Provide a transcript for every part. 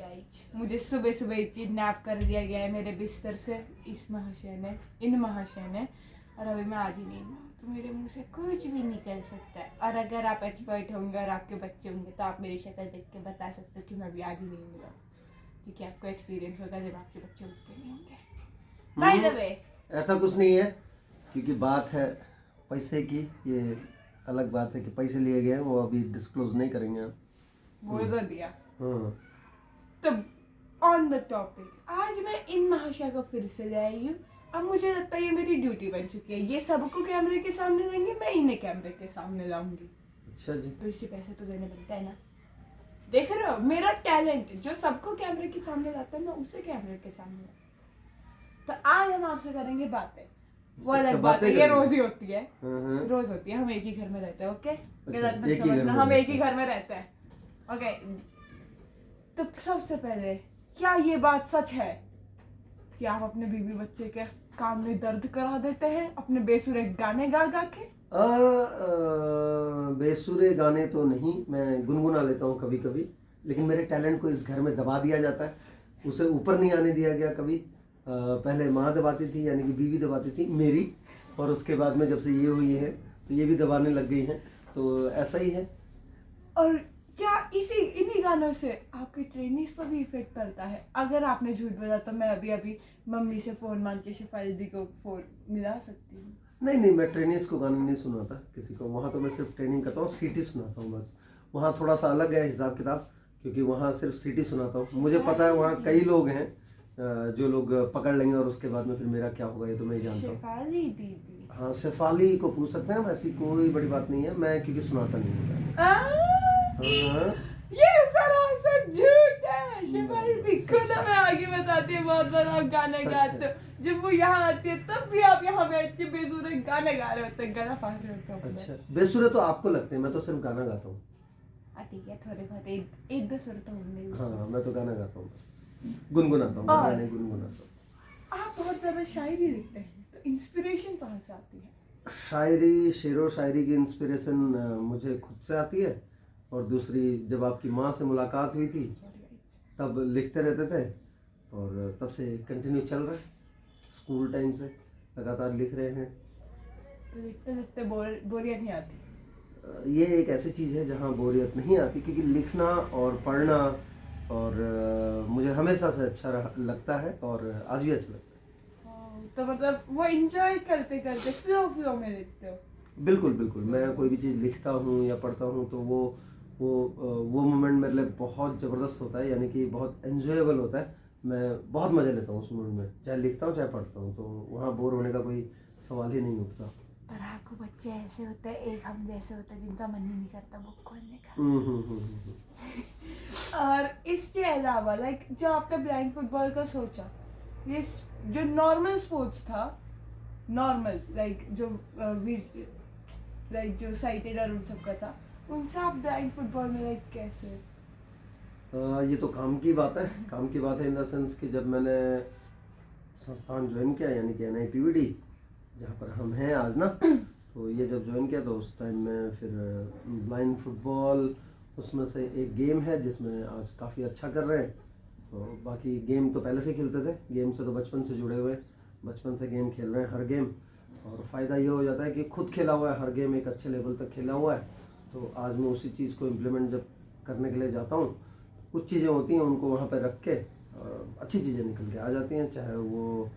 Guys, मुझे सुबह सुबह किडनैप कर दिया गया है मेरे बिस्तर से इन महाशय ने और अभी मैं आधी नींद में हूँ, तो मेरे मुंह से कुछ भी निकल सकता है। और अगर आप एक्सपर्ट होंगे और आपके बच्चे होंगे तो आप मेरी शक्ल देख के बता सकते हो कि मैं अभी आधी नींद में हूँ, क्योंकि आपको एक्सपीरियंस होगा जब आपके बच्चे उठते नहीं होंगे। बाय द वे, ऐसा कुछ नहीं है, क्योंकि बात है पैसे की। ये अलग बात है कि पैसे लिए गए हैं, वो अभी डिस्क्लोज नहीं करेंगे हम। बोल तो दिया। हाँ, तो ऑन द टॉपिक, आज मैं इन महाशय को फिर से ले आई हूँ। अब मुझे लगता है ये मेरी ड्यूटी बन चुकी है, ये सबको कैमरे के सामने लाएंगे, मैं इन्हें कैमरे के सामने लाऊंगी। अच्छा जी। तो इससे पैसे तो देने बनता है ना। देख रहे हो मेरा टैलेंट, जो सबको कैमरे के सामने लाता है मैं उसे कैमरे के सामने लाता। तो आज हम आपसे करेंगे बातें। वो अच्छा, अलग बात है, ये रोज ही होती है। हाँ। रोज होती है, हम एक ही घर में रहते हैं। ओके, अच्छा, एक ही घर में हम एक ही रहते घर में रहते हैं। ओके, तो सबसे पहले, क्या ये बात सच है कि आप अपने बीवी बच्चे के कान में दर्द करा देते हैं अपने बेसुरे गाने गा गा के? बेसुरे गाने तो नहीं, मैं गुनगुना लेता हूँ कभी कभी, लेकिन मेरे टैलेंट को इस घर में दबा दिया जाता है, उसे ऊपर नहीं आने दिया गया कभी। पहले माँ दबाती थी, यानी कि बीवी दबाती थी मेरी, और उसके बाद में जब से ये हुई है तो ये भी दबाने लग गई हैं, तो ऐसा ही है। और क्या इन्हीं गानों से आपकी ट्रेनिंग पर भी इफेक्ट पड़ता है? अगर आपने झूठ बोला तो मैं अभी अभी मम्मी से फोन मांग के शिफाली दी को फोन मिला सकती हूँ। नहीं, मैं ट्रेनिंग्स को गाना नहीं सुनाता किसी को, वहाँ तो मैं सिर्फ ट्रेनिंग करता हूँ, सीटी सुनाता हूँ बस। वहाँ थोड़ा सा अलग है हिसाब किताब, क्योंकि वहाँ सिर्फ सीटी सुनाता हूँ। मुझे पता है वहाँ कई लोग हैं जो लोग पकड़ लेंगे, और उसके बाद में फिर मेरा क्या होगा ये तो मैं ही जानता हूँ। शिफाली दीदी, हाँ, शेफाली को पूछ सकते हैं, ऐसी कोई बड़ी बात नहीं है, मैं क्योंकि सुनाता नहीं होता। हाँ, ये सरासर झूठ है। शिफाली दी खुद हमें आगे बताती है, बहुत बार आप गाने गाते हो, जब वो यहाँ आती है तब भी आप यहाँ बैठ के बेसुरे गाने गा रहे होते हैं, गला फाड़ रहे होते हो अपना। अच्छा, बेसुरे तो आपको लगते हैं, मैं तो सिर्फ गाना गाता हूँ। ठीक है, थोड़े बहुत एक दो सुर तो होंगे ही उसमें। हाँ, मैं तो गाना गाता हूँ, गुनगुनाता हूँ, गाना नहीं गुनगुनाता हूँ। आप बहुत ज्यादा शायरी लिखते हैं, तो इंस्पिरेशन कहाँ से आती है? शायरी, शेरो शायरी की इंस्पिरेशन मुझे खुद से आती है, और दूसरी जब आपकी माँ से मुलाकात हुई थी तब लिखते रहते थे, और तब से कंटिन्यू चल रहा है, स्कूल टाइम से लगातार लिख रहे हैं। तो लिखते लिखते बोरियत नहीं आती? ये एक ऐसी चीज़ है जहाँ बोरियत नहीं आती, क्योंकि लिखना और पढ़ना और मुझे हमेशा से अच्छा लगता है, और आज भी अच्छा लगता है। तो मतलब वो एंजॉय करते करते फ्लो में लिखते हो? बिल्कुल, मैं कोई भी चीज़ लिखता हूँ या पढ़ता हूँ तो वो मोमेंट मेरे लिए बहुत ज़बरदस्त होता है, यानी कि बहुत एन्जॉयबल होता है। मैं बहुत मज़ा लेता हूँ उस मोमेंट में, चाहे लिखता हूँ चाहे पढ़ता हूँ, तो वहाँ बोर होने का कोई सवाल ही नहीं उठता। पर आपको बच्चे ऐसे होते हैं, एक हम जैसे होते हैं जिनका मन ही नहीं करता बुक खोलने का। और इसके अलावा लाइक जो आपने ब्लाइंड फुटबॉल का सोचा, ये जो नॉर्मल स्पोर्ट्स था, नॉर्मल लाइक जो साइटेड और उन सब का था, उनसे आप ब्लाइंड फुटबॉल में लाइक कैसे? ये तो काम की बात है इन द सेंस कि जब मैंने संस्थान ज्वाइन किया, यानी कि NIPVD, जहाँ पर हम हैं आज ना, तो ये जब ज्वाइन किया तो उस टाइम में फिर ब्लाइंड फुटबॉल उसमें से एक गेम है जिसमें आज काफ़ी अच्छा कर रहे हैं। तो बाकी गेम तो पहले से खेलते थे, गेम से तो बचपन से जुड़े हुए, बचपन से गेम खेल रहे हैं हर गेम, और फ़ायदा ये हो जाता है कि खुद खेला हुआ है हर गेम, एक अच्छे लेवल तक खेला हुआ है। तो आज मैं उसी चीज़ को इम्प्लीमेंट जब करने के लिए जाता हूँ, कुछ चीज़ें होती हैं उनको वहाँ पर रख के अच्छी चीज़ें निकल के आ जाती हैं, चाहे वो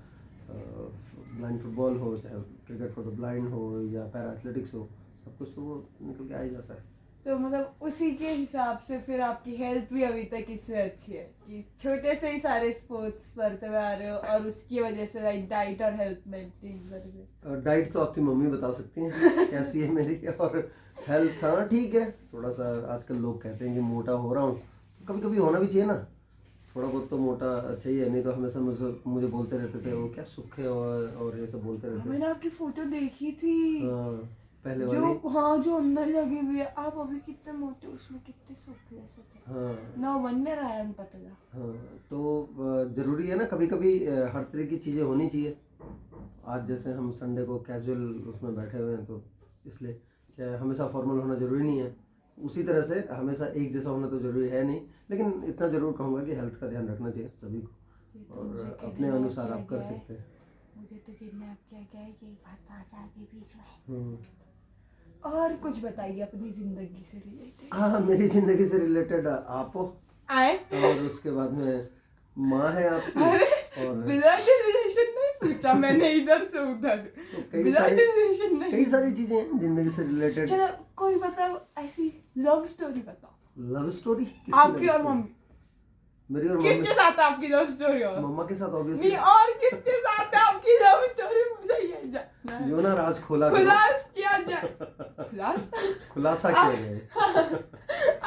ब्लाइंड फुटबॉल हो, चाहे क्रिकेट फॉर द ब्लाइंड हो, या पैरा एथलेटिक्स हो, सब कुछ तो वो निकल के आ ही जाता है। तो मतलब उसी के हिसाब से फिर आपकी हेल्थ भी अभी तक इससे अच्छी है कि छोटे से ही सारे स्पोर्ट्स करते हुए आ रहे हो, और उसकी वजह से लाइक डाइट और हेल्थ मेंटेन कर रहे हो? डाइट तो आपकी मम्मी बता सकती हैं कैसी है मेरी, और हेल्थ हाँ ठीक है, थोड़ा सा आजकल लोग कहते हैं कि मोटा हो रहा हूँ, कभी कभी होना भी चाहिए ना, थोड़ा बहुत तो मोटा चाहिए, नहीं तो हमेशा मुझे बोलते रहते थे वो क्या सूखे और ये सब बोलते रहते। मैंने आपकी फोटो देखी थी, हाँ, पहले जो वाली। हाँ जो अंदर लगी हुई है, आप अभी कितने मोटे, उसमें कितने सूखे ऐसे थे। हाँ, नो वंडर आई एम पतला। हाँ, तो ज़रूरी है ना कभी कभी हर तरह की चीज़ें होनी चाहिए। आज जैसे हम संडे को कैजुअल उसमें बैठे हुए हैं, तो इसलिए क्या है, हमेशा फॉर्मल होना ज़रूरी नहीं है, उसी तरह से हमेशा एक जैसा होना तो जरूरी है नहीं, लेकिन इतना जरूर कहूँगा कि हेल्थ का ध्यान रखना चाहिए सभी को, ये तो और मुझे अपने किडनैप अनुसार किया आप कर गया है। सकते हैं। मुझे तो किडनैप किया गया है कि भाषा के बीच में। हम्म। और कुछ बताइए अपनी जिंदगी से रिलेटेड। हाँ, मेरी जिंदगी से रिलेटेड आप हो, आए और उसके बाद में माँ है आपकी, अरे और ब्लड रिलेशन नहीं पूछा मैंने इधर से उधर। तो कई ब्लड सारी रिलेशन नहीं। कई सारी चीजें हैं जिंदगी से रिलेटेड। चलो कोई मतलब ऐसी लव स्टोरी बताओ। लव स्टोरी आपकी और मम्मी, मेरी और मम्मी, किसके साथ है आपकी लव स्टोरी? और मम्मा के साथ नहीं, ऑब्वियसली। और किसके साथ है आपकी लव स्टोरी? मुझे ये जानना है। जो ना राज खोला करो। खुलास किया जाए। खुलास खुलासा किया जाए।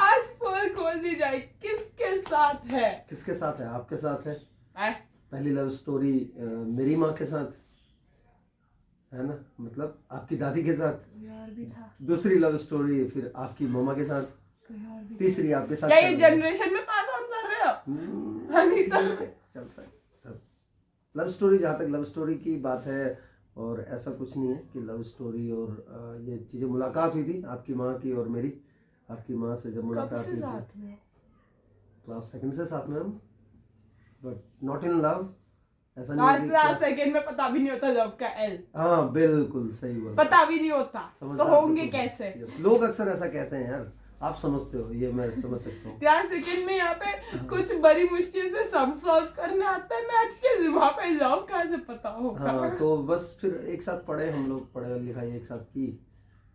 आज पोल खोल दी जाए, किसके साथ है? किसके साथ है? आपके साथ है। आए, पहली लव स्टोरी मेरी माँ के साथ है ना, मतलब आपकी दादी के साथ। कोई और भी था? दूसरी लव स्टोरी फिर आपकी मम्मा के साथ। कोई और भी? तीसरी आपके साथ। क्या ये जनरेशन में पास ऑन कर रहे हो? अनीता चलता है सब। लव स्टोरी, जहाँ तक लव स्टोरी की बात है, और ऐसा कुछ नहीं है कि लव स्टोरी और ये चीज़ें, मुलाकात हुई थी आपकी माँ की और मेरी। आपकी माँ से जब कब मुलाकात से हुई थी, साथ में? क्लास सेकंड से साथ में हम, बट नॉट इन लव। ऐसा नहीं लास्ट है कि क्लास सेकंड में पता भी नहीं होता लव का एल। हाँ बिल्कुल सही बोला। पता भी नहीं होता तो समझदार होंगे तुम। कैसे? Yes, लोग अक्सर ऐसा कहते हैं यार, आप समझते हो, ये मैं समझ सकता हूँ। क्लास सेकंड में यहाँ पे कुछ बड़ी मुश्किल से सम सॉल्व करना आता है मैथ्स के, वहाँ पे लव कहाँ से पता होगा? हाँ, तो बस फिर एक साथ पढ़े हम लोग, पढ़ाई लिखाई एक साथ की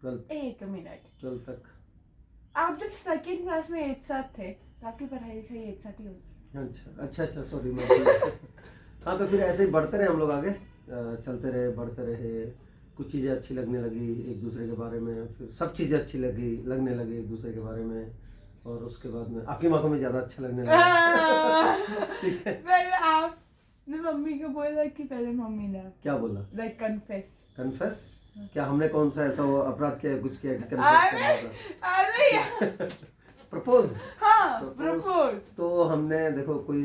1 मिनट, 12 तक। आप जब सेकंड क्लास में एक साथ थे तो आपकी पढ़ाई लिखाई एक साथ ही होगी? अच्छा सॉरी मैं हाँ, तो फिर ऐसे ही बढ़ते रहे हम लोग आगे, चलते रहे, बढ़ते रहे। कुछ चीज़ें अच्छी लगने लगी एक दूसरे के बारे में, फिर सब चीज़ें अच्छी लगने लगी एक दूसरे के बारे में, और उसके बाद में आपकी माँ को मैं ज़्यादा अच्छा लगने लगा। ठीक है। पहले आपने मम्मी को बोला कि पहले मम्मी ने क्या बोला? Like confess. क्या हमने कौन सा ऐसा वो अपराध किया, कुछ किया कि अरे प्रपोज? हाँ, प्रपोज। तो हमने, देखो कोई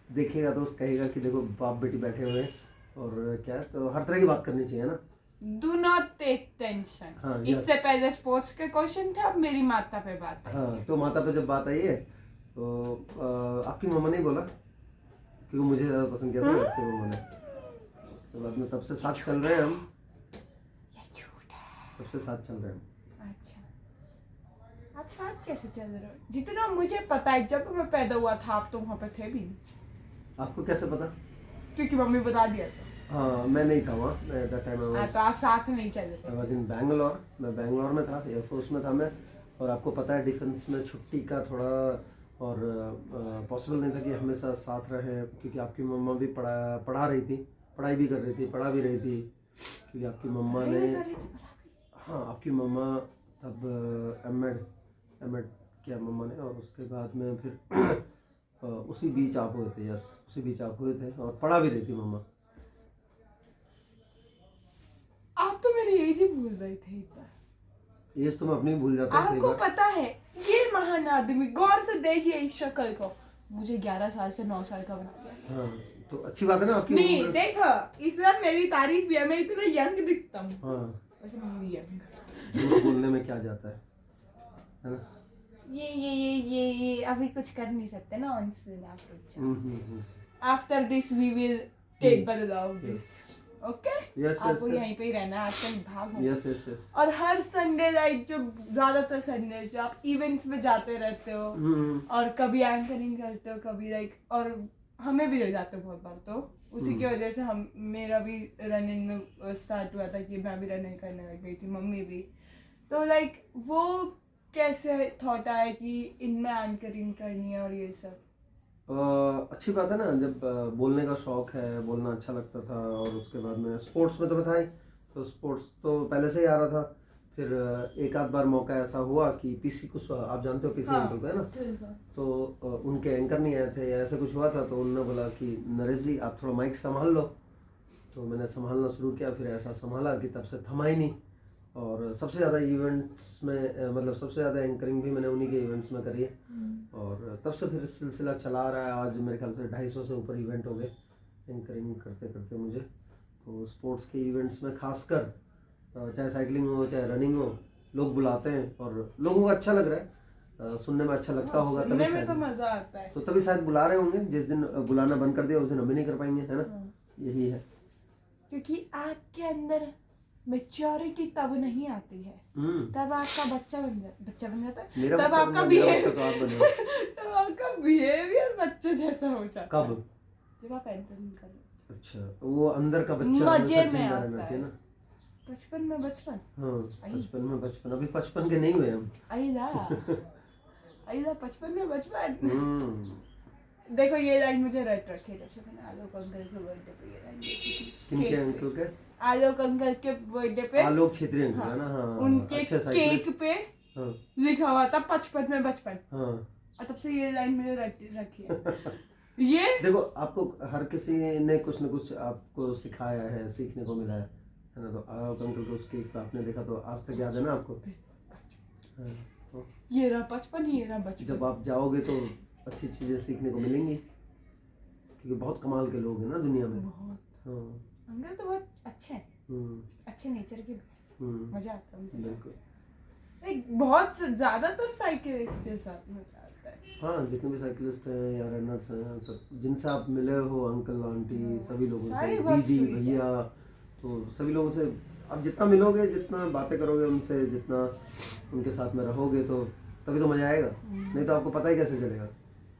देखेगा तो कहेगा कि देखो बाप बेटी बैठे हुए हैं, और क्या है, तो हर तरह की बात करनी चाहिए ना। Do not take tension. हाँ, इससे yes. पहले स्पोर्ट्स के क्वेश्चन थे, अब मेरी माता पे बात है। हाँ, तो माता पे जब बात आई है तो आपकी मम्मा ने बोला, क्योंकि मुझे ज़्यादा पसंद किया था आपकी मम्मा ने। उसके बाद में तब से साथ चल रहे हैं हम। ये झूठ है। तब से साथ चल रहे हैं। अच्छा, आप साथ कैसे चल रहे हो? जितना मुझे पता है जब मैं पैदा हुआ था आप तो वहाँ पे थे भी नहीं। आपको कैसे पता? क्योंकि मम्मी बता दिया था। हाँ, मैं नहीं था वहाँ, दैट टाइम तो आप साथ नहीं चले थे। I was in Bangalore. मैं बैंगलोर में था, एयरफोर्स में था मैं। और आपको पता है डिफेंस में छुट्टी का थोड़ा और पॉसिबल नहीं था कि हमेशा साथ रहे, क्योंकि आपकी मम्मा भी पढ़ा रही थी, पढ़ाई भी कर रही थी, पढ़ा भी रही थी, क्योंकि आपकी मम्मा ने, हाँ आपकी मम्मा तब एमएड किया मम्मा ने, और उसके बाद में फिर उसी बीच आप हुए थे। यस, उसी बीच आप हुए थे, और पढ़ा भी रही थी मम्मा। आप तो मेरी एज ही भूल रहे थे एक बार। एज तो मैं अपनी भूल जाता हूँ। आपको पता है ये महान आदमी, गौर से देखिए इस शक्ल को, मुझे 11 साल से 9 साल का बना दिया। हाँ, तो अच्छी बात है ना आपकी नहीं उम्र। देखो, इस बार मेरी तारीफ भी है, मैं इतना यंग दिखता हूँ। हाँ, वैसे मैं हूँ यंग। झूठ बोलने में क्या जाता है ना। ये अभी कुछ कर नहीं सकते ना on hmm. After this we will take बदलाव दिस। ओके, Yes, आपको yes. यहीं पे ही रहना है, आजकल भाग हो। यस। और हर संडे लाइक जो ज्यादातर संडे जो आप इवेंट्स में जाते रहते हो, और कभी एंकरिंग करते हो, कभी लाइक, और हमें भी रह जाते हो बहुत बार, तो उसी की वजह से हम, मेरा भी रनिंग में स्टार्ट हुआ था कि मैं भी रनिंग करने लग गई थी, मम्मी भी। तो लाइक वो कैसे थॉट आया कि इनमें एंकरिंग करनी है और ये सब? अच्छी बात है ना, जब बोलने का शौक है, बोलना अच्छा लगता था, और उसके बाद में स्पोर्ट्स में तो मैं था ही, तो स्पोर्ट्स तो पहले से ही आ रहा था। फिर एक आध बार मौका ऐसा हुआ कि पीसी कुशवाहा, आप जानते हो पीसी अंकल को, है ना, तो उनके एंकर नहीं आए थे या ऐसा कुछ हुआ था, तो उन्होंने बोला कि नरेश जी आप थोड़ा माइक संभाल लो। तो मैंने संभालना शुरू किया, फिर ऐसा संभाला कि तब से थमा ही नहीं। और सबसे ज़्यादा इवेंट्स में, मतलब सबसे ज़्यादा एंकरिंग भी मैंने उन्हीं के इवेंट्स में करी है, और तब से फिर सिलसिला चला आ रहा है। आज मेरे ख्याल से 250 से ऊपर इवेंट हो गए एंकरिंग करते करते मुझे। तो स्पोर्ट्स के इवेंट्स में खासकर, चाहे साइकिलिंग हो चाहे रनिंग हो, लोग बुलाते हैं और लोगों को अच्छा लग रहा है, सुनने में अच्छा लगता होगा, सुनने तभी में तो शायद मजा आता है। तो तभी शायद बुला रहे होंगे। जिस दिन बुलाना बंद कर दिया उस दिन हम भी नहीं कर पाएंगे, है ना। हाँ। यही है। क्योंकि आपके अंदर मेच्योरिटी तब नहीं आती है, तब आपका बच्चा बन जाता है, मेरा तब बच्चा आपका बन गया, मेरा बच्चा बिहेव तो आप बने हो। तब आपका बिहेवियर बच्चे जैसा हो जाता है। कब? जब आप एंटर नहीं कर रहे, अच्छा, वो अंदर का बच्चा मजे हमेशा में जिंदा आता रहना चाहिए है। ना। बचपन में बचपन हाँ, आई। बचपन में बचपन, अभी 55 के नहीं हुए हम। आईदा बचपन में बचपन। हम्म। देखो ये लाइन मुझे रट रखी है जब से मैंने आलोक अंकल के बर्थडे पे ये लाइन देखी थी। किनके केक पे। अंकल के? आलोक अंकल के बर्थडे पे, आलोक छेत्री अंकल, हाँ, है ना। हाँ, उनके अच्छे केक साइकिलिस्ट। पे हाँ लिखा हुआ था 55 में बचपन, हाँ। और तब से ये लाइन मुझे रट रखी है। ये देखो, आपको हर किसी ने कुछ न कुछ आपको सिखाया है, सीखने को मिला है ना। तो आलोक अंकल को उसके आपने देखा तो आज तक याद है ना आपको। हाँ, तो ये रहा 55, ये रहा बचपन। जब आप जाओगे तो अच्छी चीजें सीखने को मिलेंगी, क्योंकि बहुत कमाल के लोग हैं ना दुनिया में। बहुत। हाँ। अंकल तो बहुत अच्छे हैं, हम्म, अच्छे नेचर के, मजा आता है उनके साथ। बिल्कुल। लाइक बहुत ज्यादातर साइकिलिस्ट के साथ मजा आता है। हाँ, जितने भी साइकिलिस्ट हैं या रनर्स हैं, सब जिनसे आप मिले हो, अंकल आंटी, सभी लोगों सारे से, बहुत दीदी sweet हैं। भैया, तो सभी लोगों से आप जितना मिलोगे, जितना बातें करोगे उनसे, जितना उनके साथ में रहोगे, तो तभी तो मजा आएगा। नहीं तो आपको पता ही कैसे चलेगा,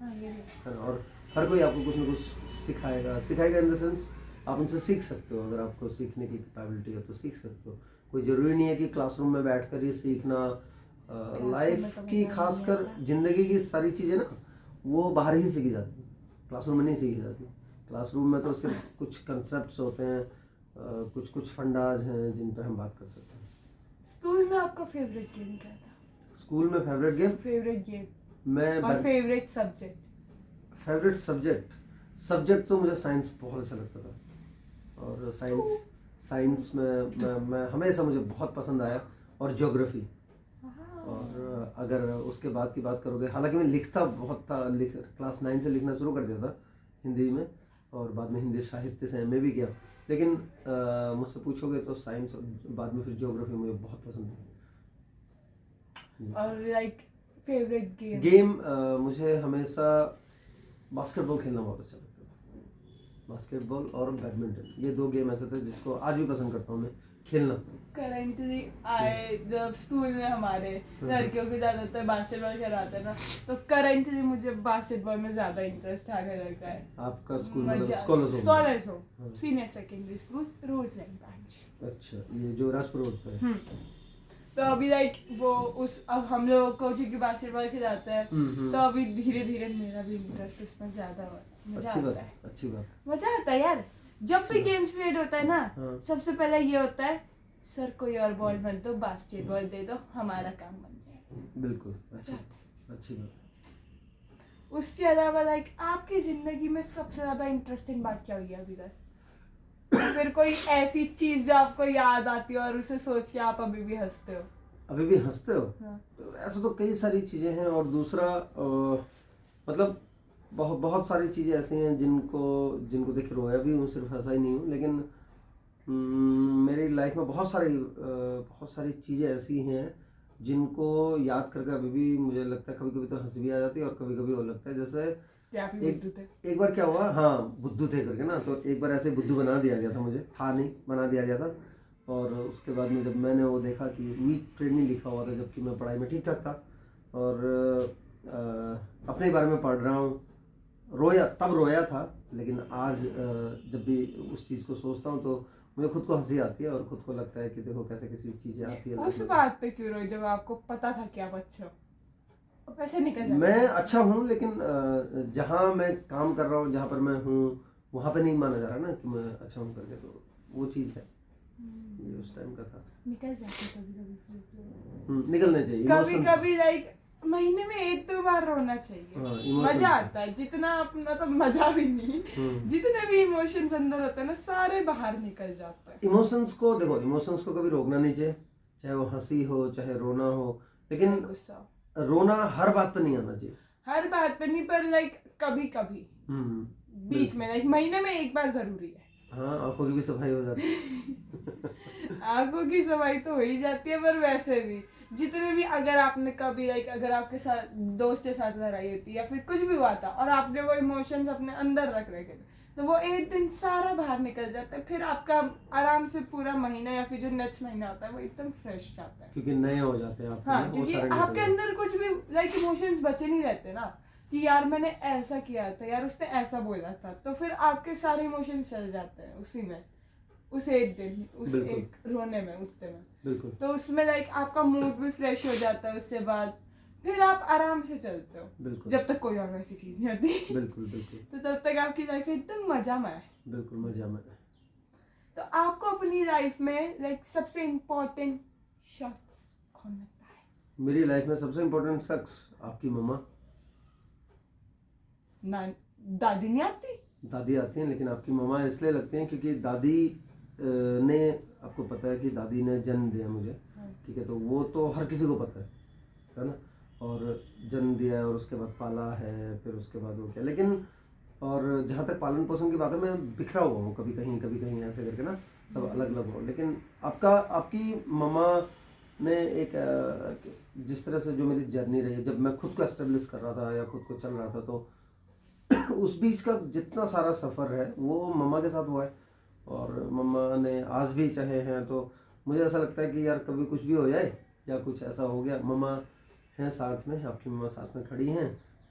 हाँ, ये भी। है ना। और हर कोई आपको कुछ ना कुछ सिखाएगा इन द सेंस आप उनसे सीख सकते हो। अगर आपको सीखने की कैपेबिलिटी है तो सीख सकते हो। कोई ज़रूरी नहीं है कि क्लासरूम में बैठकर ही सीखना। में लाइफ तो की मजा खासकर नहीं आता। ज़िंदगी की सारी चीज़ें ना, वो बाहर ही सीखी जाती हैं, क्लासरूम में नहीं सीखी जाती। क्लासरूम में तो सिर्फ कुछ कंसेप्ट्स होते हैं, कुछ कुछ फंडाज हैं जिन पे हम बात कर सकते हैं। स्कूल में आपका फेवरेट गेम क्या था? स्कूल में फेवरेट गेम, फेवरेट गेम मैं और फेवरेट सब्जेक्ट? फेवरेट सब्जेक्ट तो मुझे साइंस बहुत अच्छा लगता था। और साइंस में मैं हमेशा मुझे बहुत पसंद आया, और ज्योग्राफी। और अगर उसके बाद की बात करोगे, हालांकि मैं लिखता बहुत था, क्लास 9 से लिखना शुरू कर दिया था हिंदी में, और बाद में हिंदी साहित्य से एमए भी किया। लेकिन मुझसे पूछोगे तो साइंस, और बाद में फिर ज्योग्राफी मुझे बहुत पसंद है। और लाइक फेवरेट गेम मुझे हमेशा बास्केटबॉल खेलना बहुत अच्छा लगता था। बास्केटबॉल और बैडमिंटन, ये दो गेम ऐसे थे जिसको आज भी पसंद करता हूँ मैं खेलना। करेंटली आए जब स्कूल में हमारे लड़कियों को ज्यादातर बास्केटबॉल कराते हैं ना, तो करेंटली मुझे बास्केटबॉल में ज्यादा इंटरेस्ट आने लगा है। आपका स्कूल मतलब मजा- स्कॉलर्स स्कॉलर्स हो, हाँ। Senior secondary school, रोजलैंड branch. अच्छा, ये जो राजपुर रोड पे है। तो अभी लाइक वो उस अब हम लोग को क्योंकि बास्केटबॉल खिलाते हैं, तो अभी धीरे धीरे मेरा भी इंटरेस्ट उसमें ज्यादा हो, मजा अच्छी आता बात है। है, अच्छी बात है। मजा आता है यार, जब भी गेम्स पीरियड होता है ना, हाँ। सबसे पहले ये होता है, सर कोई और बॉल मत दो, बास्केटबॉल दे दो, हमारा काम बन जाएगा। बिल्कुल, मजा आता है। अच्छी बात है। उसके अलावा लाइक आपकी जिंदगी में सबसे ज्यादा इंटरेस्टिंग बात क्या हुई है अभी तक? फिर कोई ऐसी चीज जो आपको याद आती है और उसे सोच के आप अभी भी हंसते हो? अभी भी हंसते हो? हाँ। तो ऐसा तो कई सारी चीज़ें हैं, और दूसरा मतलब बहुत सारी चीज़ें ऐसी हैं जिनको देख रोया भी हूँ, सिर्फ हंसा ही नहीं हूँ। लेकिन मेरी लाइफ में बहुत सारी चीज़ें ऐसी हैं जिनको याद करके अभी भी मुझे लगता है, कभी कभी तो हंसी भी आ जाती है, और कभी कभी वो लगता है जैसे एक बार क्या हुआ, हाँ, बुद्धू थे करके ना, तो एक बार ऐसे बुद्धू बना दिया गया था, मुझे था नहीं, बना दिया गया था। और उसके बाद में जब मैंने वो देखा कि वीक ट्रेनिंग लिखा हुआ था, जबकि मैं पढ़ाई में ठीक ठाक था, और अपने बारे में पढ़ रहा हूँ, तब रोया था। लेकिन आज जब भी उस चीज़ को सोचता हूँ तो मुझे खुद को हंसी आती है, और खुद को लगता है कि देखो कैसे कैसी चीज़ें आती है। उस बात पे क्यों रोए जब आपको पता था कि आप अच्छे हो? पैसे निकल जाते मैं हैं। अच्छा हूँ, लेकिन जहाँ मैं काम कर रहा हूँ, जहाँ पर मैं हूँ, वहाँ पे नहीं माना जा रहा ना कि मैं अच्छा हूँ करके, तो वो चीज़ है। ये उस टाइम का था। निकल जाते कभी कभी, निकलने चाहिए कभी emotions। कभी लाइक महीने में 1-2 बार रोना चाहिए। हाँ, emotions मजा है। आता है, जितना मतलब मजा भी नहीं, जितने भी इमोशंस अंदर होते हैं ना, सारे बाहर निकल जाते हैं। इमोशंस को देखो, इमोशंस को कभी रोकना नहीं चाहिए, चाहे वो हंसी हो, चाहे रोना हो, लेकिन गुस्सा, रोना हर बात पे नहीं आना चाहिए। हर बात पे नहीं, पर लाइक कभी कभी बीच में, लाइक महीने में 1 बार जरूरी है। हाँ, आंखों की भी सफाई हो जाती है। आंखों की सफाई तो हो ही जाती है, पर वैसे भी जितने भी, अगर आपने कभी लाइक अगर आपके साथ दोस्त के साथ लड़ाई होती या फिर कुछ भी हुआ था और आपने वो इमोशंस अपने अंदर रख रखे थे, तो वो एक दिन सारा बाहर निकल जाता है, फिर आपका आराम से पूरा महीना या फिर जो नेक्स्ट महीना होता है वो एकदम फ्रेश जाता है, क्योंकि नए हो जाते हैं आप। हाँ, क्योंकि आपके अंदर कुछ भी लाइक इमोशंस बचे नहीं रहते ना, कि यार मैंने ऐसा किया था, यार उसने ऐसा बोला था, तो फिर आपके सारे इमोशंस चल जाते हैं उसी में, उस एक दिन, उस एक रोने में, उठते में। बिल्कुल। तो उसमें लाइक आपका मूड भी फ्रेश हो जाता है, उसके बाद फिर आप आराम से चलते हो, बिल्कुल, जब तक कोई और वैसी चीज नहीं होती। बिल्कुल बिल्कुल। तो तब तक आपकी लाइफ एकदम मजा में है। बिल्कुल मजा में। तो आपको अपनी लाइफ में लाइक सबसे इम्पोर्टेंट शख्स कौन लगता है? मेरी लाइफ में सबसे इम्पोर्टेंट शख्स आपकी मम्मा। ना, दादी नहीं आती? दादी आती हैं, लेकिन आपकी मम्मा इसलिए लगती हैं क्योंकि दादी ने, आपको पता है कि दादी ने जन्म दिया मुझे, ठीक है, तो वो तो हर किसी को पता है ना, और जन्म दिया है और उसके बाद पाला है, फिर उसके बाद वो क्या, लेकिन और जहाँ तक पालन पोषण की बात है, मैं बिखरा हुआ हूँ, कभी कहीं ऐसे करके ना, सब अलग अलग हो, लेकिन आपकी मम्मा ने एक जिस तरह से जो मेरी जर्नी रही, जब मैं खुद को एस्टेब्लिश कर रहा था या खुद को चल रहा था, तो उस बीच का जितना सारा सफ़र है वो मम्मा के साथ हुआ है, और मम्मा ने आज भी चाहे हैं, तो मुझे ऐसा लगता है कि यार कभी कुछ भी हो जाए या कुछ ऐसा हो गया, मम्मा हैं साथ में, आपकी मम्मा साथ में खड़ी हैं,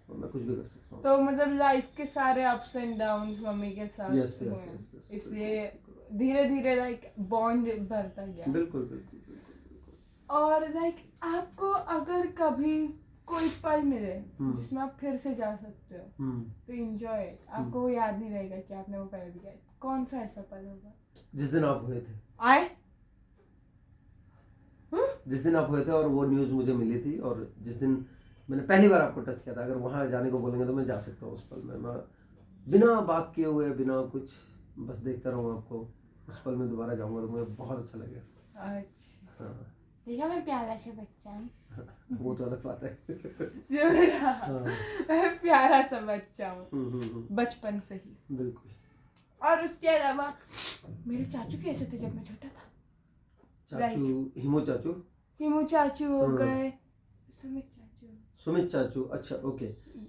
और मैं कुछ भी कर सकता हूँ। तो मतलब लाइफ के सारे अप्स एंड डाउन्स मम्मी के साथ यस, इसलिए धीरे धीरे लाइक बॉन्ड बढ़ता गया। बिल्कुल बिल्कुल बिल्कुल। और लाइक आपको अगर कभी कोई पल मिले जिसमें आप फिर से जा सकते हो, तो एंजॉय इट, आपको वो याद नहीं रहेगा कि आपने वो पल दिया, कौन सा ऐसा पल होगा? जिस दिन आप हुए थे, जिस दिन आप हुए थे और वो न्यूज़ मुझे मिली थी, और जिस दिन मैंने पहली बार आपको टच किया था, अगर वहाँ जाने को बोलेंगे तो मैं जा सकता हूँ उस पल में, मैं बिना बात किए हुए, बिना कुछ, बस देखता रहूँ आपको, उस पल में दोबारा जाऊँगा तो मुझे बहुत अच्छा लगेगा। अच्छा, हाँ, देखा मैं प्यारा सा बच्चा हूँ। वो तो अलग बात है। जो मेरा मैं प्यारा सा बच्चा हूँ बचपन से ही। बिल्कुल। और उसके अलावा मेरे चाचू कैसे थे जब मैं छोटा था? चाचू, हिमू चाचू, हिमू चाचू हो गए, सुमित चाचू, अच्छा ओके,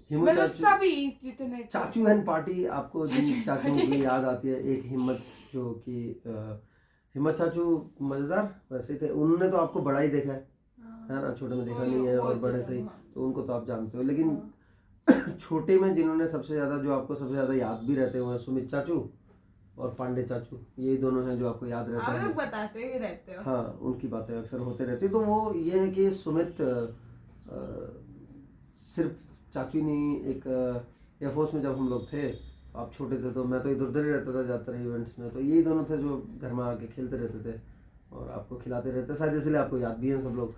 हिमू मतलब चाचू, सभी जितने चाचू एंड पार्टी, आपको जिन चाचुओं की याद आती है, एक हिम्मत, जो कि हिम्मत चाचू मजेदार वैसे थे, उन्होंने तो आपको बड़ा ही देखा है ना, छोटे में देखा नहीं है, और बड़े से ही, तो उनको तो आप जानते हो, लेकिन छोटे में जिन्होंने सबसे ज़्यादा, जो आपको सबसे ज़्यादा याद भी रहते हुए, सुमित चाचू और पांडे चाचू, ये दोनों हैं जो आपको याद रहते हैं, आप बताते ही रहते हो। हाँ, उनकी बातें अक्सर होते रहती, तो वो ये है कि सुमित सिर्फ चाचू ही नहीं, एक एयरफोर्स में जब हम लोग थे, आप छोटे थे, तो मैं तो इधर उधर ही रहता था ज़्यादातर इवेंट्स में, तो यही दोनों थे जो घर में आके खेलते रहते थे और आपको खिलाते रहते, शायद इसलिए आपको याद भी हैं सब लोग।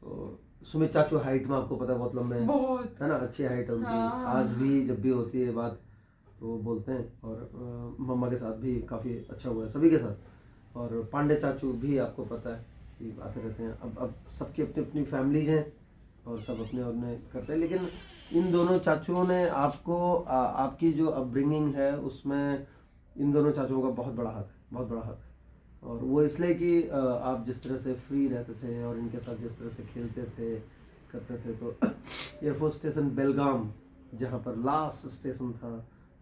तो सुमित चाचू हाइट में आपको पता है बहुत लंबे हैं, है ना, अच्छी हाइट है उनकी, आज भी जब भी होती है बात तो वो बोलते हैं, और मम्मा के साथ भी काफ़ी अच्छा हुआ है, सभी के साथ, और पांडे चाचू भी आपको पता है कि आते रहते हैं, अब सबकी अपनी अपनी फैमिलीज हैं और सब अपने अपने करते हैं, लेकिन इन दोनों चाचुओं ने आपको आपकी जो अपब्रिंगिंग है उसमें इन दोनों चाचुओं का बहुत बड़ा हाथ है, बहुत बड़ा हाथ है, और वो इसलिए कि आप जिस तरह से फ्री रहते थे और इनके साथ जिस तरह से खेलते थे करते थे, तो एयरफोर्स स्टेशन बेलगाम, जहाँ पर लास्ट स्टेशन था,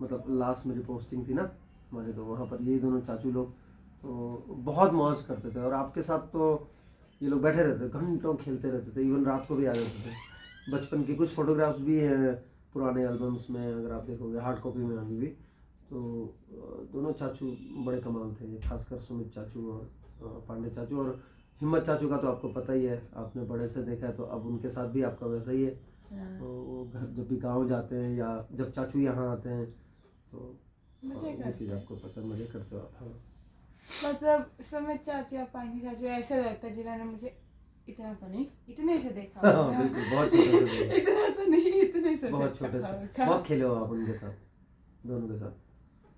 मतलब लास्ट मेरी पोस्टिंग थी ना हमारे, तो वहाँ पर यही दोनों चाचू लोग तो बहुत मौज करते थे, और आपके साथ तो ये लोग बैठे रहते, घंटों खेलते रहते थे, इवन रात को भी आ जाते थे। बचपन की कुछ फोटोग्राफ्स भी हैं पुराने एल्बम्स में, अगर आप देखोगे हार्ड कॉपी में अभी भी, तो दोनों चाचू बड़े कमाल थे, खासकर सुमित चाचू और पांडे चाचू, और हिम्मत चाचू का तो आपको पता ही है, आपने बड़े से देखा है, तो अब उनके साथ भी आपका वैसा ही है, तो वो घर जब भी गाँव जाते हैं या जब चाचू यहाँ आते हैं तो वो चीज़ आपको पता है, मजे करते हो आप। हाँ, मतलब सुमित चाचू या पांडे चाचू ऐसे लगता है जिन्होंने मुझे इतना तो नहीं, इतने से देखा, हाँ, बिल्कुल, बहुत छोटे से देखा, इतना तो नहीं, इतने से बहुत छोटे से, बहुत खेले हो आप उनके साथ, दोनों के साथ।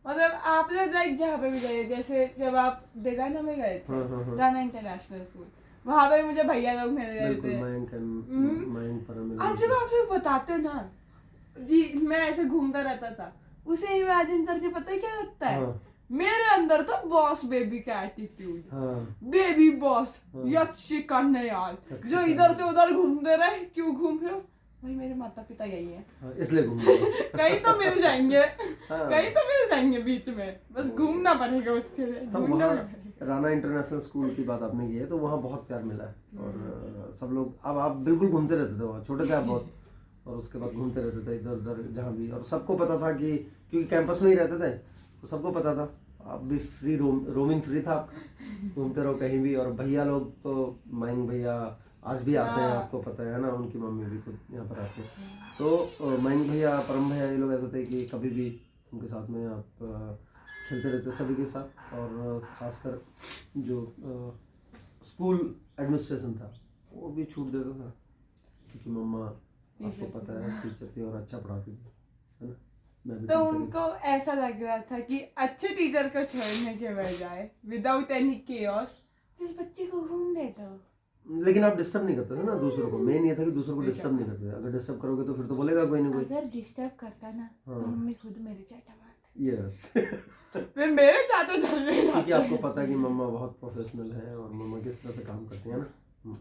मतलब आप लोग लाइक जहाँ पे भी गए, जैसे जब आप देगाना में गए थे, राना इंटरनेशनल स्कूल, वहाँ पे मुझे भैया लोग मिल गए थे, मयंक परम, आप जब आप लोग बताते हो ना जी, मैं ऐसे घूमता रहता था, उसे इमेजिन करके पता है क्या लगता है, मेरे अंदर था बॉस बेबी का एटीट्यूड, हाँ बेबी बॉस, हाँ। यक्षी कन्याल, यक्षी जो इधर से उधर घूमते रहे। क्यों घूम रहे हो भाई? मेरे माता पिता यही है। हाँ, इसलिए घूम रहे हो। कहीं तो मिल जाएंगे, हाँ। कहीं तो मिल जाएंगे बीच में, बस घूमना पड़ेगा उसके लिए, हाँ, ढूंढना वहाँ भी पड़ेगा। राना इंटरनेशनल स्कूल की बात आपने की है, तो वहाँ बहुत प्यार मिला है। और सब लोग, अब आप बिल्कुल घूमते रहते थे वहाँ, छोटे थे आप बहुत, और उसके बाद घूमते रहते थे इधर उधर जहाँ भी। और सबको पता था कि, क्योंकि कैंपस में ही रहते थे, तो सबको पता था आप भी फ्री रोमिंग फ्री था आपका, घूमते रहो कहीं भी। और भैया लोग तो, मयंक भैया आज भी आते हैं, हाँ। आपको पता है ना, उनकी मम्मी भी खुद यहाँ पर आते हैं। तो मयंक भैया, परम भैया, ये लोग ऐसे थे कि कभी भी उनके साथ में आप खेलते रहते सभी के साथ। और ख़ासकर जो स्कूल एडमिनिस्ट्रेशन था वो भी छूट देता था, क्योंकि मम्मा आपको पता है टीचर थी और अच्छा पढ़ाती थी, है ना। मैं भी तो टीचर ही उनको ऐसा लग रहा था कि अच्छे टीचर को छोड़ने के बजाय विदाउट एनी केओस जिस बच्चे को घूमने दो। लेकिन आप डिस्टर्ब नहीं करते थे ना दूसरों को। मेन ये था कि दूसरों को डिस्टर्ब नहीं करते थे। अगर डिस्टर्ब करोगे तो फिर तो बोलेगा कोई ना कोई। अगर डिस्टर्ब करता ना तो मम्मी खुद मेरे चाटा मारती। यस फिर मेरे चाटे धरने क्योंकि जाते। आपको पता है कि मम्मा बहुत प्रोफेशनल है और मम्मा किस तरह से काम करती है ना।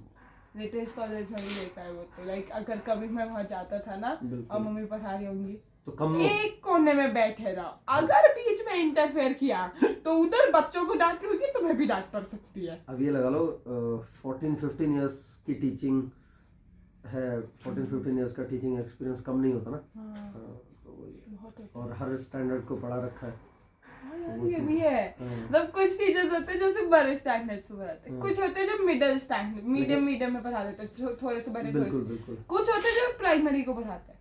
लेटेस्ट कॉलेज में ही देखा है वो तो। लाइक अगर कभी मैं वहाँ जाता था ना और मम्मी पढ़ा रही होंगी तो कम एक कोने में बैठे रहो, अगर बीच में इंटरफेयर किया तो उधर बच्चों को डांट रही होगी, तुम्हें भी डांट पड़ सकती है। अब ये लगा लो 14-15 इयर्स की टीचिंग है, 14-15 इयर्स का टीचिंग एक्सपीरियंस कम नहीं होता ना। तो वही है। और हर स्टैंडर्ड को पढ़ा रखा है। ये भी है। मतलब कुछ टीचर्स होते हैं जो सिर्फ बड़े स्टैंडर्ड से पढ़ाते हैं, कुछ होते हैं जो मिडिल स्टैंडर्ड मीडियम में पढ़ा देते हैं, थोड़े से बड़े, बिल्कुल बिल्कुल। कुछ होते हैं जो प्राइमरी को पढ़ाते हैं,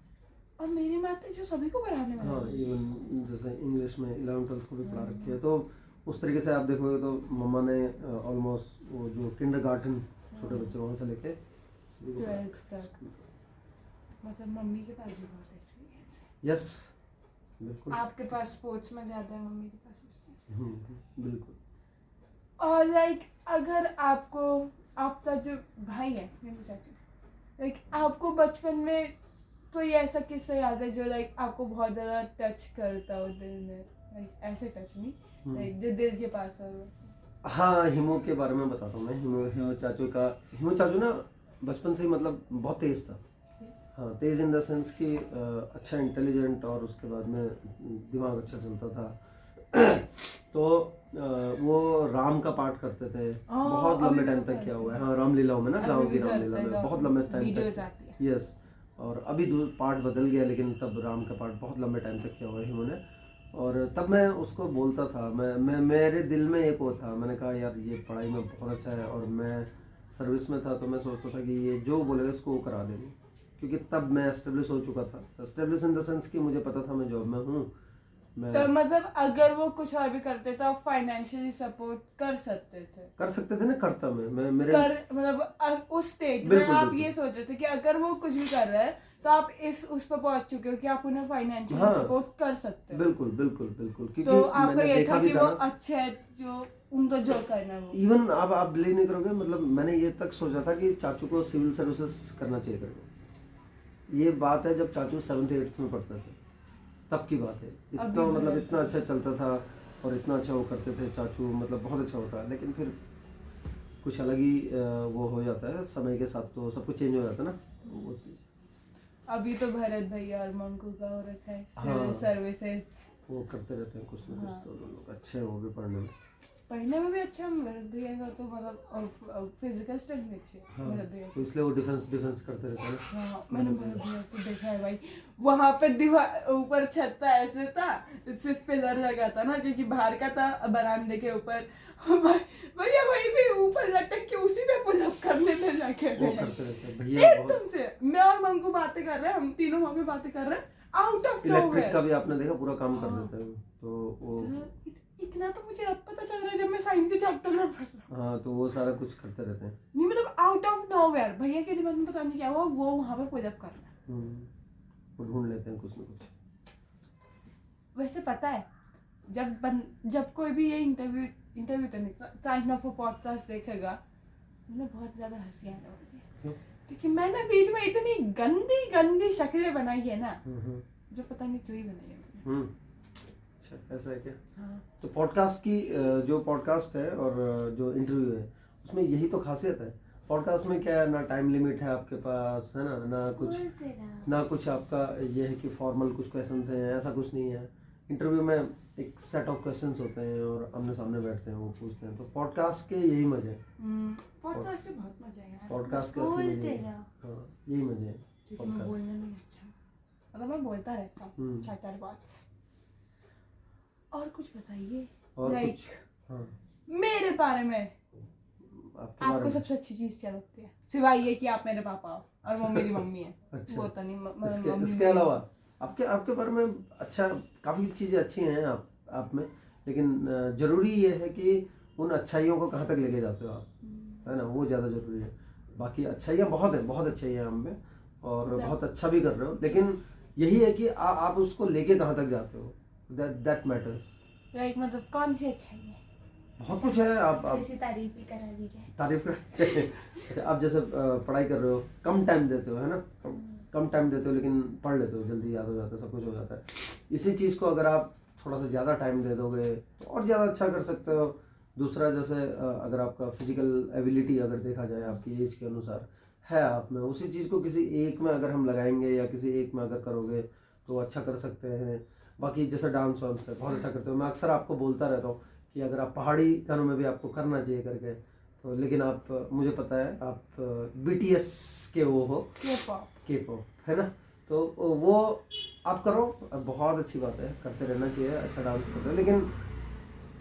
और मेरी माता जो सभी को पढ़ाने वाली हाँ, इवन जैसे इंग्लिश में 11th-12th को भी पढ़ा रखी है। तो उस तरीके से आप देखोगे तो मम्मा ने ऑलमोस्ट वो जो किंडरगार्टन छोटे बच्चे वहाँ से लेके 12th तक, मतलब मम्मी के पास भी बहुत एक्सपीरियंस है। यस बिल्कुल। आपके पास स्पोर्ट्स में ज्यादा है, मम्मी के पास बिल्कुल। और लाइक अगर आपको, आपका जो भाई है मेरे चाचा, लाइक आपको बचपन में तो ये ऐसा किस्सा याद है जो लाइक आपको बहुत ज्यादा टच करता हो दिल में? लाइक ऐसे टच नहीं, लाइक जो दिल के पास हो। हाँ, हिमो के बारे में बताता हूँ मैं। हिमो चाचू ना बचपन से ही मतलब बहुत तेज था। हाँ, तेज इन द सेंस कि अच्छा इंटेलिजेंट, और उसके बाद में दिमाग अच्छा चलता था। तो वो राम का पाठ करते थे, बहुत लंबे टाइम तक किया हुआ है। हाँ, रामलीलाओं में ना, गाँव की रामलीला में बहुत लंबे टाइम तक। यस, और अभी पार्ट बदल गया, लेकिन तब राम का पार्ट बहुत लंबे टाइम तक किया हुआ है हिमो ने। और तब मैं उसको बोलता था, मैं मेरे दिल में एक वो था, मैंने कहा यार ये पढ़ाई में बहुत अच्छा है। और मैं सर्विस में था तो मैं सोचता था कि ये जो बोलेगा इसको वो करा देंगे, क्योंकि तब मैं एस्टेब्लिश हो चुका था। एस्टेब्लिश इन द सेंस कि मुझे पता था मैं जॉब में हूँ। तो मतलब अगर वो कुछ और भी करते तो आप फाइनेंशियली सपोर्ट कर सकते थे ना। करता मैं मेरे मतलब उस स्टेज में आप ये सोच रहे थे कि अगर वो कुछ भी कर रहा है तो आप उस पर पहुंच चुके हो कि आप उन्हें फाइनेंशियली सपोर्ट कर सकते हो। बिल्कुल बिल्कुल बिल्कुल। क्योंकि तो आपको ये था कि वो ना, अच्छे है जो उनको जो करना है वो। इवन आप बिलीव नहीं करोगे, मतलब मैंने ये तक सोचा था कि चाचू को सिविल सर्विसेज करना चाहिए करके। ये बात है जब चाचू 7th-8th में पढ़ते थे, तब की बात है। इतना मतलब इतना अच्छा चलता था और इतना अच्छा वो करते थे चाचू, मतलब बहुत अच्छा होता है। लेकिन फिर कुछ अलग ही वो हो जाता है, समय के साथ तो सब कुछ चेंज हो जाता है ना, वो चीज़। अभी तो भरत भैया और मंकू का हो रखा है हाँ, सर्विसेज, वो करते रहते हैं कुछ ना कुछ। तो लोग अच्छे हैं वो भी पढ़ने में भी अच्छे हैं। भरत भैया का तो मतलब फिजिकल स्ट्रेंथ भी अच्छी है भरत भैया, तो इसलिए वो डिफेंस करते रहते हैं। हाँ, मैंने भरत भैया को देखा है भाई। वहां पे दीवार ऊपर छत था, ऐसे था, सिर्फ पिलर लगा था ना, क्योंकि बाहर का था बरामदे के ऊपर। भैया वही भी ऊपर लटक के उसी पे पुल अप करने में जाके वो करते रहते हैं भैया। एकदम से मैं और मंकू बातें कर रहे हैं, हम तीनों वहां पे बातें कर रहे हैं, आउट ऑफ इलेक्ट्रिक का भी आपने देखा, पूरा काम कर देते हैं। तो वो इतना तो मुझे अब पता चल रहा है जब मैं साइंस के चैप्टर में पढ़ रहा हूँ। हाँ, तो वो सारा कुछ करते रहते हैं। नहीं मतलब आउट ऑफ नोवेयर भैया के दिमाग में पता नहीं क्या हुआ, वो वहां पे पुल अप कर रहा है। वो ढूंढ लेते हैं कुछ ना कुछ। वैसे पता है जब कोई भी ये इंटरव्यू तो नहीं, साइंस ऑफ पॉडकास्ट देखेगा, मतलब बहुत ज्यादा हंसी आने वाली है, क्योंकि मैंने बीच में इतनी गंदी गंदी शक्लें बनाई है ना, जो पता नहीं क्यों ही बनाई है मैंने। अच्छा ऐसा है क्या? हाँ। तो पॉडकास्ट की जो पॉडकास्ट है और जो इंटरव्यू है उसमें यही तो खासियत है। पॉडकास्ट में क्या है, ना टाइम लिमिट है आपके पास, है ना, ना कुछ आपका ये है कि फॉर्मल कुछ क्वेश्चंस हैं, ऐसा कुछ नहीं है। इंटरव्यू में एक सेट ऑफ क्वेश्चंस होते हैं और आमने सामने बैठते हैं, वो पूछते हैं। तो पॉडकास्ट के यही मजे हैं। पॉडकास्ट से बहुत मजा है यार। पॉडकास्ट के असली मजे हैं। हाँ, यही मजे हैं क्योंकि मैं पॉडकास्ट। बोलने में अच्छा हूँ, मतलब मैं बोलता रहता हूँ चैटर बात। और कुछ बताइए, और लाइक कुछ? हाँ, मेरे बारे में आपके बारे आपको में। सबसे अच्छी चीज क्या लगती है, सिवाय ये कि आप मेरे पापा हो और वो मेरी मम्मी है। अच्छा, वो तो नहीं, इसके मम्मी इसके मेरी- अलावा आपके आपके बारे में अच्छा, काफ़ी चीज़ें अच्छी हैं आप में, लेकिन ज़रूरी ये है कि उन अच्छाइयों को कहाँ तक लेके जाते हो आप, है ना, वो ज़्यादा ज़रूरी है। बाकी अच्छाइयाँ बहुत हैं, बहुत अच्छाइयाँ हम में, और बहुत अच्छा भी कर रहे हो, लेकिन यही है कि आप उसको लेके कहाँ तक जाते हो, दैट मैटर्स। लाइक मतलब कौन सी अच्छाई है? बहुत कुछ है। आप थोड़ी तारीफ ही करा दीजिए। तारीफ कर चाहिए। अच्छा, आप जैसे पढ़ाई कर रहे हो, कम टाइम देते हो, है ना, कम टाइम देते हो, लेकिन पढ़ लेते हो, जल्दी याद हो जाता है, सब कुछ हो जाता है। इसी चीज़ को अगर आप थोड़ा सा ज़्यादा टाइम दे दोगे तो और ज़्यादा अच्छा कर सकते हो। दूसरा, जैसे अगर आपका फिजिकल एबिलिटी अगर देखा जाए आपकी एज के अनुसार है आप में, उसी चीज़ को किसी एक में अगर हम लगाएंगे या किसी एक में अगर करोगे तो अच्छा कर सकते हैं। बाकी जैसे डांस वांस है, बहुत अच्छा करते हो। मैं अक्सर आपको बोलता रहता हूँ कि अगर आप पहाड़ी गानों में भी आपको करना चाहिए करके, तो लेकिन आप, मुझे पता है आप BTS के वो हो, K-pop, है ना, तो वो आप करो, बहुत अच्छी बात है, करते रहना चाहिए, अच्छा डांस करते हो। लेकिन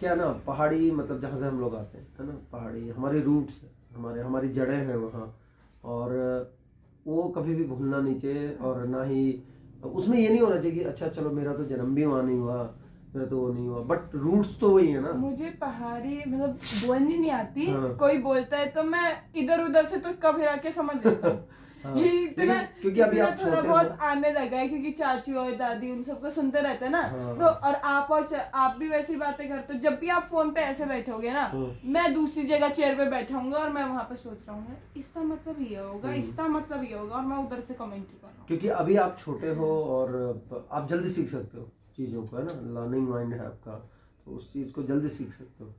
क्या ना, पहाड़ी मतलब जहाँ से हम लोग आते हैं, है ना, पहाड़ी हमारी रूट्स है, हमारी जड़ें हैं वहाँ, और वो कभी भी भूलना नहीं चाहिए। और ना ही उसमें ये नहीं होना चाहिए कि अच्छा चलो मेरा तो जन्म भी वहाँ नहीं हुआ, मेरा तो वो नहीं हुआ, बट रूट्स तो वही है ना। मुझे पहाड़ी मतलब बोलनी नहीं आती। हाँ। कोई बोलता है तो मैं इधर उधर से तो कभी के समझ लेता हूँ। हाँ, ये इतना लेकिन क्योंकि अभी आप थोड़ा छोटे बहुत हो। आने लगा है, क्योंकि चाची और दादी उन सबको सुनते रहते हैं ना। हाँ। तो और आप भी वैसी बातें करते हो। जब भी आप फोन पे ऐसे बैठोगे ना, मैं दूसरी जगह चेयर पे बैठा हूँ और मैं वहां पे सोच रहा हूँ इसका मतलब ये होगा, इसका मतलब ये होगा, और मैं उधर से कमेंट्री कर रहा हूँ। क्योंकि अभी आप छोटे हो और आप जल्दी सीख सकते हो चीज़ों को, है ना, लर्निंग माइंड है आपका, तो उस चीज़ को जल्दी सीख सकते हो।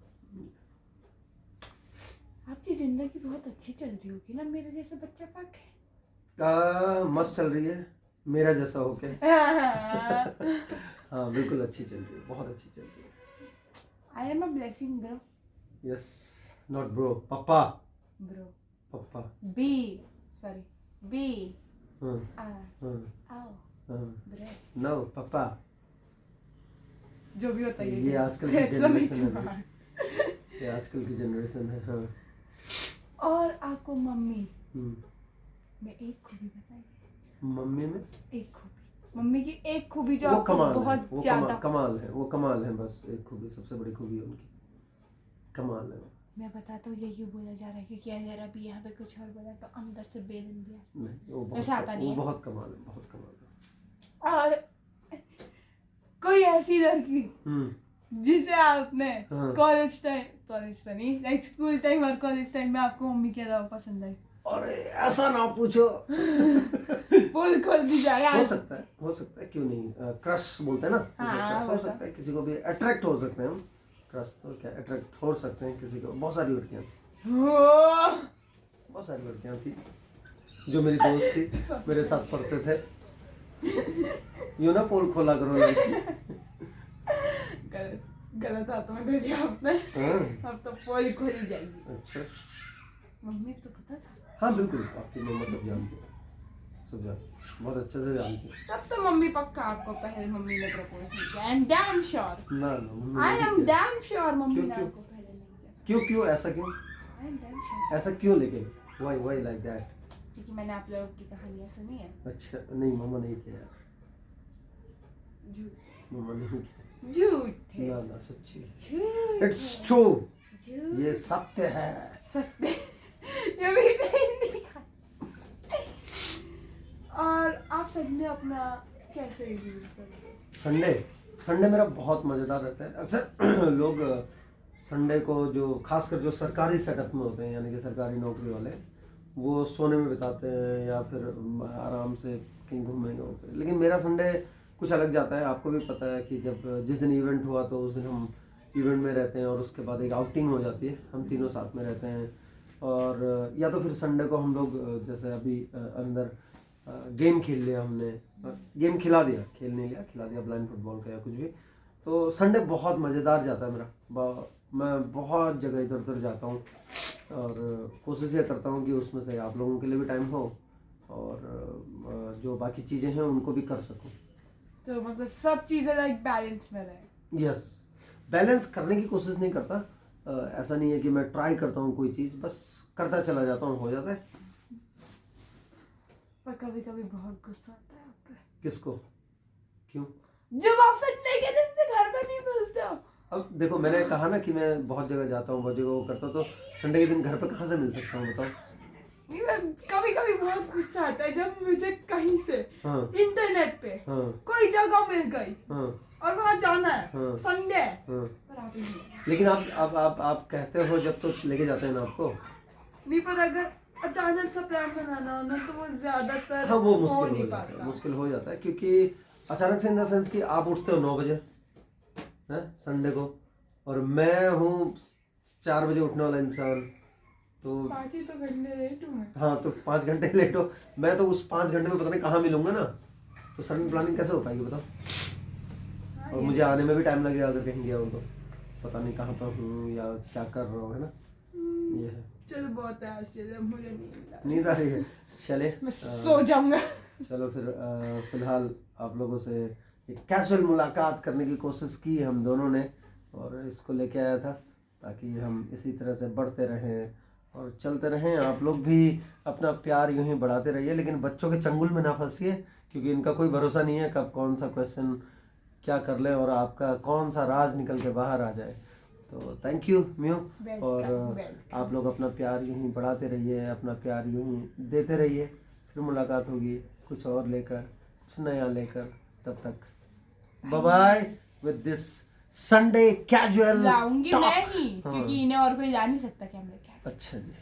आपकी जिंदगी बहुत अच्छी चल रही होगी ना, मेरे जैसे बच्चा पाक है। मस्त चल रही है, मेरा जैसा हो के। हाँ, बिल्कुल अच्छी चल रही है, बहुत अच्छी चल रही है। I am a blessing bro. Yes, not bro, पप्पा। ब्रो, पप्पा, बी, सॉरी, बी हाँ आर हाँ आओ हाँ, ब्रो, नो पप्पा। जो भी होता है ये आजकल की जनरेशन है, ये आजकल की जनरेशन है। हाँ। और आपको मम्मी हम्म, में एक खूबी बताइए। मम्मी में एक खूबी, मम्मी की एक खूबी जो वो आपको कमाल है, बहुत वो ज्यादा कमाल है, वो कमाल है, बस एक खूबी, सबसे बड़ी खूबी है उनकी, कमाल है। मैं बताता हूँ ये क्यों बोला जा रहा है, क्योंकि अगर अभी यहाँ पे कुछ और बोला तो अंदर से बेलन भी आ सकता नहीं, वो वैसे आता नहीं वो है। बहुत कमाल है, बहुत कमाल है। और कोई ऐसी लड़की जिसे आपने हाँ। कॉलेज तो नहीं, लाइक स्कूल टाइम और कॉलेज टाइम में आपको मम्मी के अलावा पसंद आई। अरे ऐसा ना पूछो। पोल खोल दी जाए हो आज। सकता है, क्यों नहीं, क्रश बोलते हैं ना, हाँ, क्रश हो सकता है, किसी को भी अट्रैक्ट हो सकते हैं हम, क्रश तो क्या, अट्रैक्ट हो सकते हैं किसी को। बहुत सारी लड़कियां थी, बहुत सारी लड़कियां थी जो मेरी दोस्त थी, मेरे साथ पढ़ते थे। यूं ना पोल खोला करो लड़की। गलत हाथों में दे दिया आपने। हाँ। अब तो पोल खोली जाएगी। अच्छा, मम्मी को तो पता था। हाँ बिल्कुल, आपकी मम्मा सब जानती है, सब जानती, बहुत अच्छे से जानती है। तब तो मम्मी पक्का आपको पहले मम्मी ने प्रपोज नहीं किया। I am damn sure. ना mummy I am damn sure mummy ने क्यों? आपको पहले नहीं किया। क्यों ऐसा क्यों? I am damn sure. ऐसा क्यों, लेकिन व्हाई लाइक दैट? क्योंकि मैंने आप लोगों की कहानियां सुनी है। अच्छा, नहीं मम्मा नहीं किया, झूठ, मम्मा नहीं किया, झूठ है, ना सच्ची, झूठ इट्स है, ट्रू, झूठ, ये सत्य है। सत्य। ये भी नहीं खा। और आप संडे अपना कैसे यूज करते हो? संडे मेरा बहुत मज़ेदार रहता है। अक्सर लोग संडे को, जो खासकर जो सरकारी सेटअप में होते हैं, यानी कि सरकारी नौकरी वाले, वो सोने में बिताते हैं या फिर आराम से कहीं घूमेंगे होते हैं। लेकिन मेरा संडे कुछ अलग जाता है। आपको भी पता है कि जब जिस दिन इवेंट हुआ तो उस दिन हम इवेंट में रहते हैं और उसके बाद एक आउटिंग हो जाती है, हम तीनों साथ में रहते हैं। और या तो फिर संडे को हम लोग जैसे अभी अंदर गेम खेल लिया हमने, गेम खिला दिया, खेल नहीं लिया, खिला दिया ब्लाइंड फुटबॉल का या कुछ भी। तो संडे बहुत मज़ेदार जाता है मेरा। मैं बहुत जगह इधर उधर जाता हूँ और कोशिश ये करता हूँ कि उसमें से आप लोगों के लिए भी टाइम हो और जो बाकी चीज़ें हैं उनको भी कर सकूँ। तो मतलब सब चीजें लाइक बैलेंस में रहे। यस, बैलेंस करने की कोशिश नहीं करता। ऐसा नहीं है कि मैं ट्राई करता हूँ कोई चीज़, बस करता चला जाता हूँ, हो जाता है। पर कभी कभी बहुत गुस्सा आता है आप पे। किसको? क्यों? जब आप संडे के दिन से घर पे नहीं मिलते हो। अब देखो, मैंने कहा ना कि मैं बहुत जगह जाता हूँ, बहुत जगह वो करता हूँ, तो संडे के दिन घर पे कहाँ से मिल सकता हूँ बताओ? नहीं, मैं कभी कभी बहुत गुस्सा आता है जब मुझे कहीं से हाँ इंटरनेट पे हाँ कोई जगह मिल गई हाँ और वहाँ जाना है, हाँ संडे है, हाँ। पर आप ही नहीं है। लेकिन आप कहते हो जब तो लेके जाते हैं ना आपको। नहीं, पर अगर अचानक सा प्लान बनाना हो ना तो वो ज्यादातर हाँ, वो हो मुश्किल नहीं हो जाता है, पाता। मुश्किल हो जाता है, क्योंकि अचानक से इन द सेंस कि आप उठते हो 9 बजे है संडे को, और मैं हूँ 4 बजे उठने वाला इंसान, तो 5 ही तो घंटे लेट हूँ मैं। हाँ, तो 5 घंटे लेट हो, मैं तो उस 5 घंटे में पता नहीं कहाँ मिलूंगा ना, तो सडन प्लानिंग कैसे हो पाएगी बताओ? हाँ, और ये मुझे आने में भी टाइम लगेगा अगर कहीं गया हूँ तो, पता नहीं कहाँ पर हूँ या क्या कर रहा हूँ, है ना, ये है। चलो बहुत है, आज चलिए, मुझे नींद आ रही है, चले मैं सो जाऊंगा। चलो फिर फिलहाल आप लोगों से एक कैजुअल मुलाकात करने की कोशिश की हम दोनों ने, और इसको लेके आया था ताकि हम इसी तरह से बढ़ते रहें और चलते रहें। आप लोग भी अपना प्यार यूं ही बढ़ाते रहिए, लेकिन बच्चों के चंगुल में ना फंसिए, क्योंकि इनका कोई भरोसा नहीं है कब कौन सा क्वेश्चन क्या कर ले और आपका कौन सा राज निकल के बाहर आ जाए। तो थैंक यू म्यू, और आप लोग अपना प्यार यूं ही बढ़ाते रहिए, अपना प्यार यूं ही देते रहिए। फिर मुलाकात होगी कुछ और लेकर, कुछ नया लेकर। तब तक bye bye with this Sunday casual लाऊंगी मैं ही, हाँ। क्योंकि इन्हें और कोई जा नहीं सकता कैमरे के आगे। अच्छा जी।